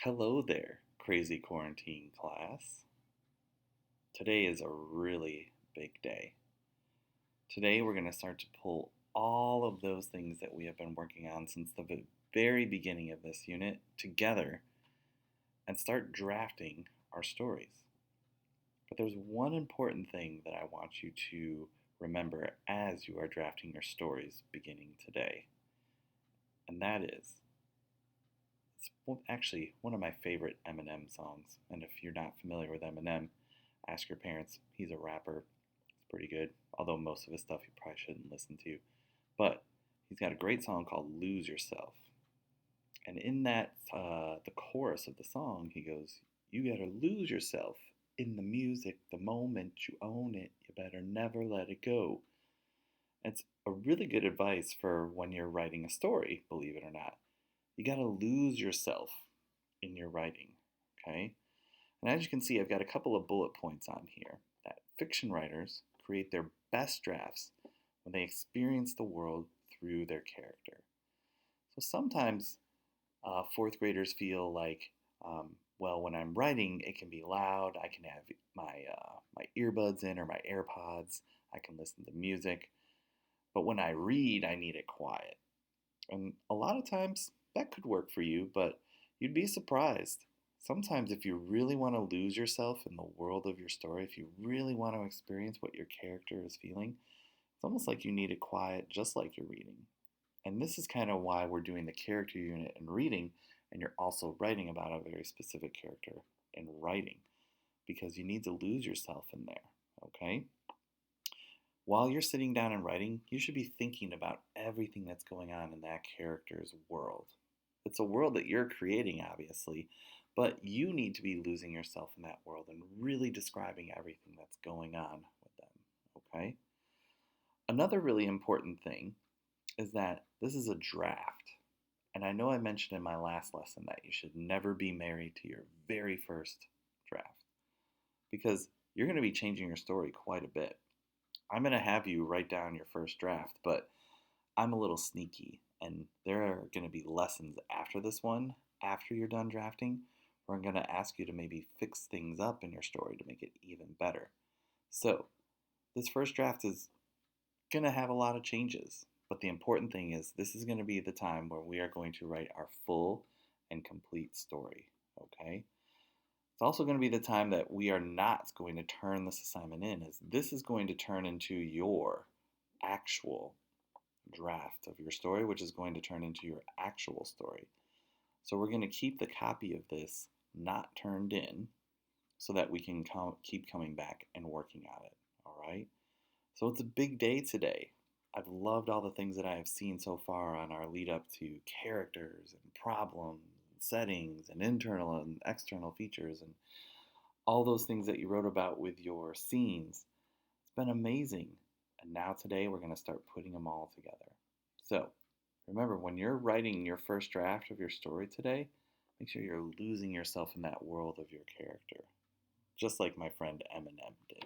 Hello there, crazy quarantine class. Today is a really big day. Today we're going to start to pull all of those things that we have been working on since the very beginning of this unit together and start drafting our stories. But there's one important thing that I want you to remember as you are drafting your stories beginning today, and that is actually one of my favorite Eminem songs. And if you're not familiar with Eminem, ask your parents. He's a rapper. It's pretty good, although most of his stuff you probably shouldn't listen to. But he's got a great song called Lose Yourself. And in that, the chorus of the song, he goes, "You gotta lose yourself in the music the moment you own it. You better never let it go." It's a really good advice for when you're writing a story, believe it or not. You got to lose yourself in your writing, okay? And as you can see, I've got a couple of bullet points on here that fiction writers create their best drafts when they experience the world through their character. So sometimes fourth graders feel like, well, when I'm writing, it can be loud. I can have my earbuds in or my AirPods. I can listen to music. But when I read, I need it quiet. And a lot of times that could work for you, but you'd be surprised. Sometimes, if you really want to lose yourself in the world of your story, if you really want to experience what your character is feeling, it's almost like you need it quiet, just like you're reading. And this is kind of why we're doing the character unit in reading, and you're also writing about a very specific character in writing, because you need to lose yourself in there, okay? While you're sitting down and writing, you should be thinking about everything that's going on in that character's world. It's a world that you're creating, obviously, but you need to be losing yourself in that world and really describing everything that's going on with them, okay? Another really important thing is that this is a draft. And I know I mentioned in my last lesson that you should never be married to your very first draft because you're going to be changing your story quite a bit. I'm going to have you write down your first draft, but I'm a little sneaky, and there are going to be lessons after this one, after you're done drafting, where I'm going to ask you to maybe fix things up in your story to make it even better. So, this first draft is going to have a lot of changes, but the important thing is this is going to be the time where we are going to write our full and complete story, okay? It's also going to be the time that we are not going to turn this assignment in, as this is going to turn into your actual draft of your story, which is going to turn into your actual story. So we're going to keep the copy of this not turned in so that we can keep coming back and working on it, all right? So it's a big day today. I've loved all the things that I have seen so far on our lead up to characters and problems settings and internal and external features and all those things that you wrote about with your scenes. It's been amazing. And now today we're going to start putting them all together. So remember, when you're writing your first draft of your story today, make sure you're losing yourself in that world of your character, just like my friend Eminem did.